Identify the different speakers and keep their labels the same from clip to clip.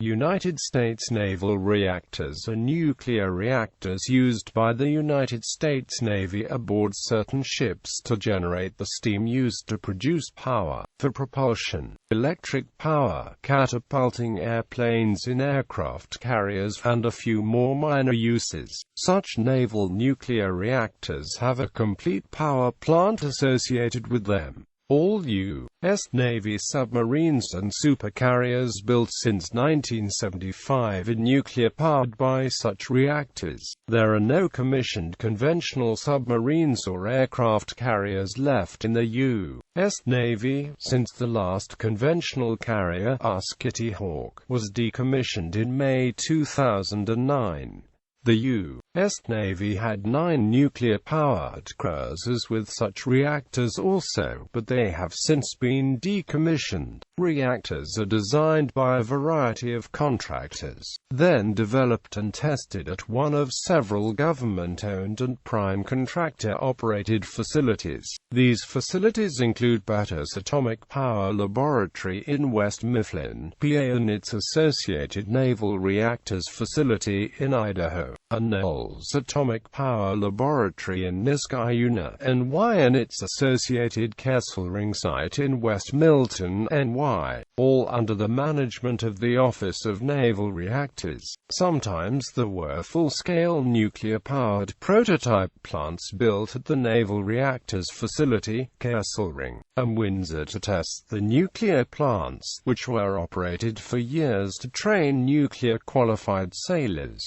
Speaker 1: United States naval reactors are nuclear reactors used by the United States Navy aboard certain ships to generate the steam used to produce power for propulsion, electric power, catapulting airplanes in aircraft carriers, and a few more minor uses. Such naval nuclear reactors have a complete power plant associated with them. All U.S.Navy submarines and supercarriers built since 1975 are nuclear-powered by such reactors. There are no commissioned conventional submarines or aircraft carriers left in the U.S. Navy, since the last conventional carrier, Kitty Hawk, was decommissioned in May 2009. The U.S. Navy had 9 nuclear-powered cruisers with such reactors also, but they have since been decommissioned. Reactors are designed by a variety of contractors, then developed and tested at one of several government-owned and prime contractor-operated facilities. These facilities include Bettis Atomic Power Laboratory in West Mifflin, PA, and its associated Naval Reactors Facility in Idaho, and Knowles Atomic Power Laboratory in Niskayuna, NY, and its associated Kesselring site in West Milton, NY, all under the management of the Office of Naval Reactors. Sometimes there were full-scale nuclear-powered prototype plants built at the Naval Reactors Facility, Kesselring, and Windsor to test the nuclear plants, which were operated for years to train nuclear-qualified sailors.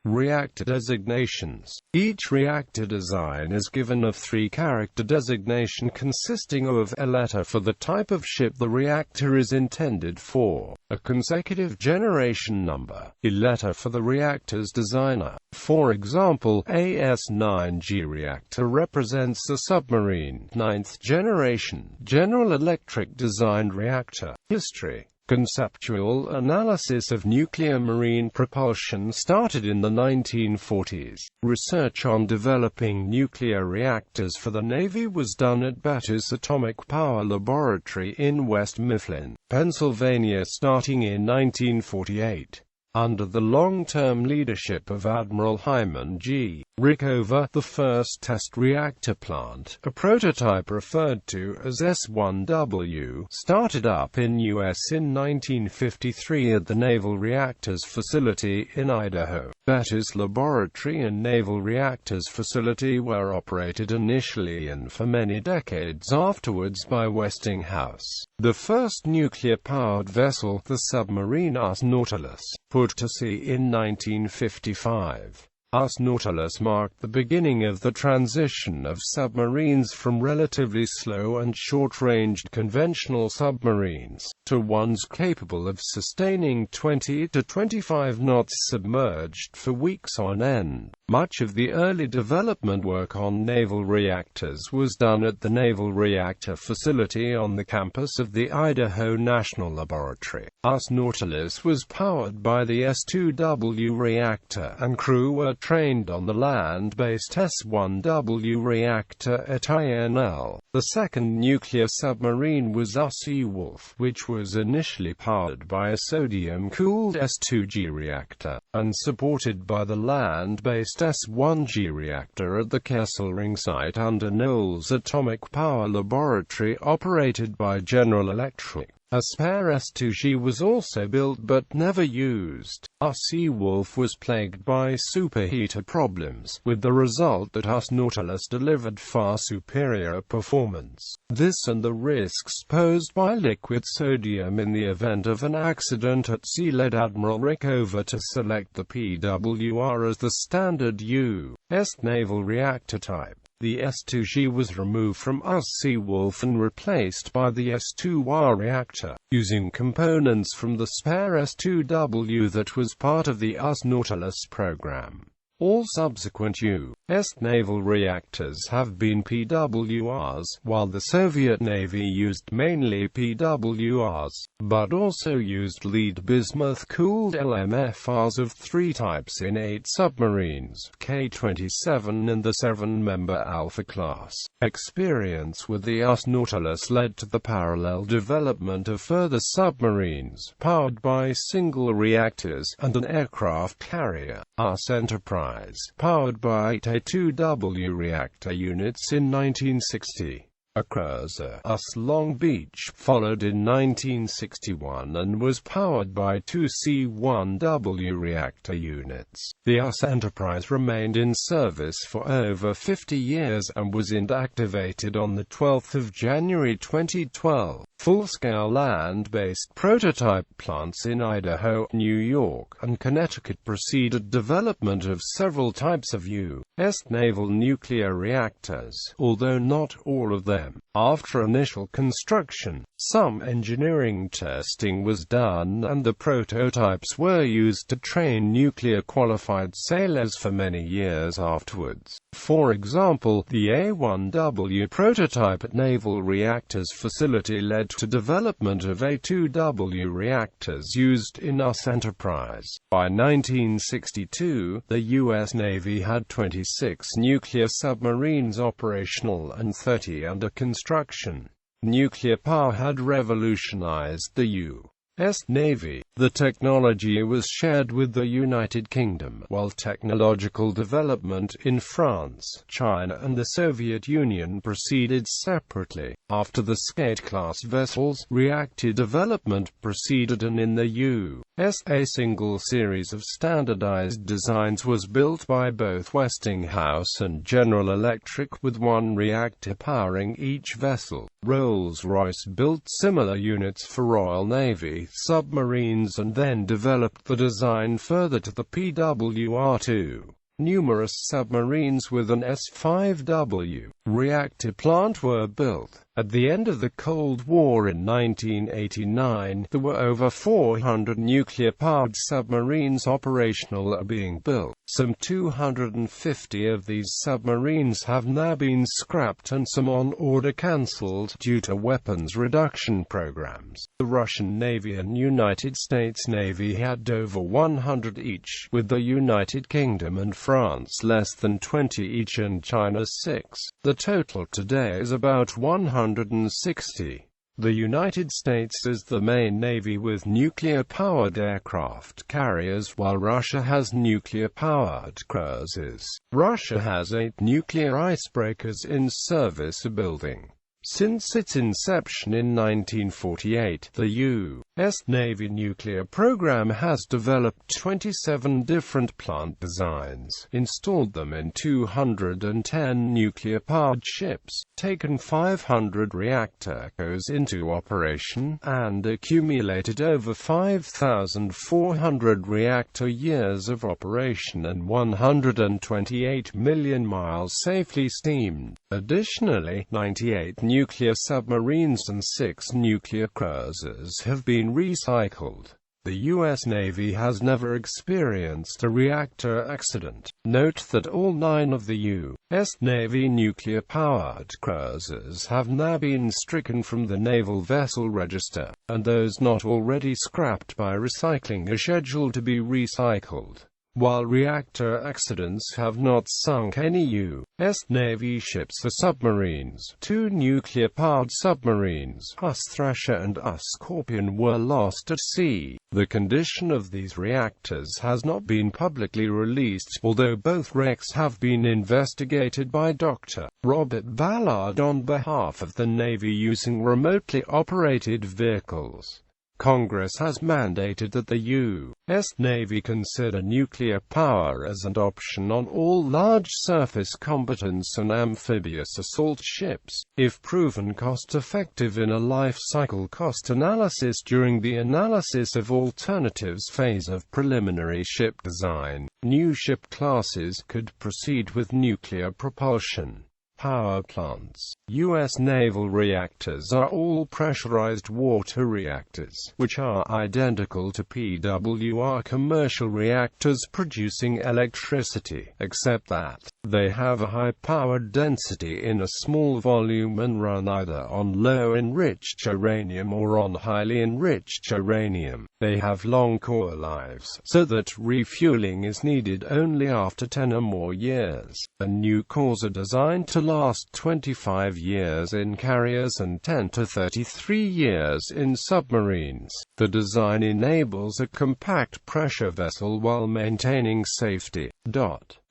Speaker 1: Reactor designations. Each reactor design is given a 3-character designation consisting of a letter for the type of ship the reactor is intended for, a consecutive generation number, a letter for the reactor's designer. For example, AS-9G reactor represents a submarine, 9th generation, General Electric designed reactor. History. Conceptual analysis of nuclear marine propulsion started in the 1940s. Research on developing nuclear reactors for the Navy was done at Bettis Atomic Power Laboratory in West Mifflin, Pennsylvania starting in 1948. Under the long-term leadership of Admiral Hyman G. Rickover, the first test reactor plant, a prototype referred to as S-1W, started up in U.S. in 1953 at the Naval Reactors Facility in Idaho. Bettis Laboratory and Naval Reactors Facility were operated initially and for many decades afterwards by Westinghouse. The first nuclear-powered vessel, the submarine U.S.Nautilus, put to sea in 1955. U.S.Nautilus marked the beginning of the transition of submarines from relatively slow and short-ranged conventional submarines to ones capable of sustaining 20 to 25 knots submerged for weeks on end. Much of the early development work on naval reactors was done at the Naval Reactor Facility on the campus of the Idaho National Laboratory. U.S.Nautilus was powered by the S-2W reactor, and crew were trained on the land-based S-1W reactor at INL. The second nuclear submarine was Seawolf, which was initially powered by a sodium-cooled S-2G reactor, and supported by the land-based S-1G reactor at the Kesselring site under Knowles Atomic Power Laboratory operated by General Electric. A spare S-2G was also built but never used. Seawolf was plagued by superheater problems, with the result that U.S.Nautilus delivered far superior performance. This and the risks posed by liquid sodium in the event of an accident at sea led Admiral Rickover to select the PWR as the standard U.S. naval reactor type. The S-2G was removed from Seawolf and replaced by the S-2R reactor, using components from the spare S-2W that was part of the U.S. Nautilus program. All subsequent U.S. U.S. naval reactors have been PWRs, while the Soviet Navy used mainly PWRs, but also used lead bismuth-cooled LMFRs of 3 types in 8 submarines, K-27 and the 7-member Alpha class. Experience with the U.S. Nautilus led to the parallel development of further submarines, powered by single reactors, and an aircraft carrier, U.S. Enterprise, powered by 8A2W reactor units in 1960. A cruiser, U.S. Long Beach, followed in 1961 and was powered by 2 C-1W reactor units. The U.S. Enterprise remained in service for over 50 years and was inactivated on 12 January 2012. Full-scale land-based prototype plants in Idaho, New York, and Connecticut preceded development of several types of U.S. naval nuclear reactors, although not all of them. After initial construction, some engineering testing was done and the prototypes were used to train nuclear-qualified sailors for many years afterwards. For example, the A-1W prototype at Naval Reactors facility led to development of A-2W reactors used in U.S. Enterprise. By 1962, the U.S. Navy had 26 nuclear submarines operational and 30 under construction. Nuclear power had revolutionized the U.S. Navy. The technology was shared with the United Kingdom, while technological development in France, China and the Soviet Union proceeded separately. After the Skate-class vessels, reactor development proceeded, and in the U.S. a single series of standardized designs was built by both Westinghouse and General Electric, with one reactor powering each vessel. Rolls-Royce built similar units for Royal Navy submarines and then developed the design further to the PWR-2. Numerous submarines with an S-5W reactor plant were built. At the end of the Cold War in 1989, there were over 400 nuclear-powered submarines operational or being built. Some 250 of these submarines have now been scrapped and some on order cancelled due to weapons reduction programs. The Russian Navy and United States Navy had over 100 each, with the United Kingdom and France less than 20 each and China 6. The total today is about 160. The United States is the main navy with nuclear-powered aircraft carriers, while Russia has nuclear-powered cruisers. Russia has 8 nuclear icebreakers in service building. Since its inception in 1948, the U.S. Navy nuclear program has developed 27 different plant designs, installed them in 210 nuclear-powered ships, taken 500 reactors into operation, and accumulated over 5,400 reactor years of operation and 128 million miles safely steamed. Additionally, 98 nuclear submarines and 6 nuclear cruisers have been recycled. The U.S. Navy has never experienced a reactor accident. Note that all 9 of the U.S. Navy nuclear-powered cruisers have now been stricken from the Naval Vessel Register, and those not already scrapped by recycling are scheduled to be recycled. While reactor accidents have not sunk any U.S. Navy ships, for submarines, 2 nuclear-powered submarines, U.S. Thrasher and U.S. Scorpion, were lost at sea. The condition of these reactors has not been publicly released, although both wrecks have been investigated by Dr. Robert Ballard on behalf of the Navy using remotely operated vehicles. Congress has mandated that the U.S. Navy consider nuclear power as an option on all large surface competence and amphibious assault ships, if proven cost-effective in a life cycle cost analysis during the analysis of alternatives phase of preliminary ship design. New ship classes could proceed with nuclear propulsion. Power plants. U.S. naval reactors are all pressurized water reactors, which are identical to PWR commercial reactors producing electricity, except that They have a high power density in a small volume and run either on low-enriched uranium or on highly enriched uranium. They have long core lives, so that refueling is needed only after 10 or more years. The new cores are designed to last 25 years in carriers and 10 to 33 years in submarines. The design enables a compact pressure vessel while maintaining safety.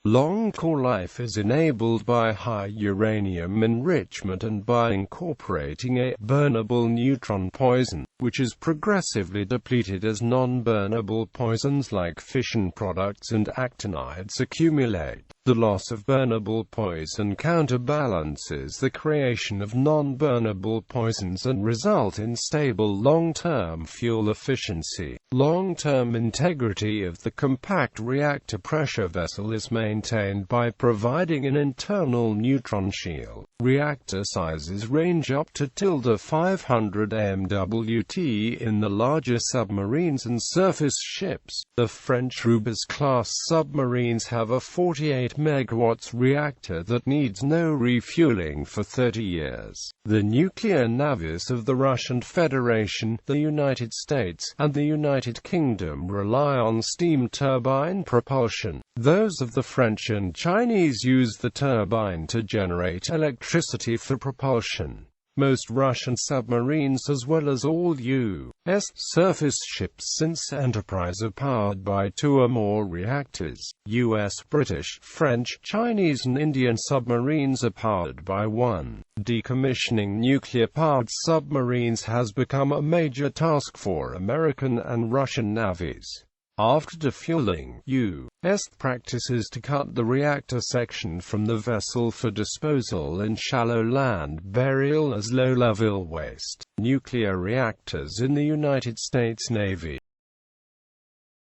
Speaker 1: Long core life is enabled by high uranium enrichment and by incorporating a burnable neutron poison, which is progressively depleted as non-burnable poisons like fission products and actinides accumulate. The loss of burnable poison counterbalances the creation of non-burnable poisons and result in stable long-term fuel efficiency. Long-term integrity of the compact reactor pressure vessel is maintained by providing an internal neutron shield. Reactor sizes range up to 500 MWt in the larger submarines and surface ships. The French Rubis-class submarines have a 48 MW reactor that needs no refueling for 30 years. The nuclear navies of the Russian Federation, the United States, and the United Kingdom rely on steam turbine propulsion. Those of the French and Chinese use the turbine to generate electricity for propulsion. Most Russian submarines as well as all U.S. surface ships since Enterprise are powered by 2 or more reactors. U.S., British, French, Chinese and Indian submarines are powered by 1. Decommissioning nuclear-powered submarines has become a major task for American and Russian navies. After defueling, U.S. practices to cut the reactor section from the vessel for disposal in shallow land burial as low-level waste. Nuclear reactors in the United States Navy.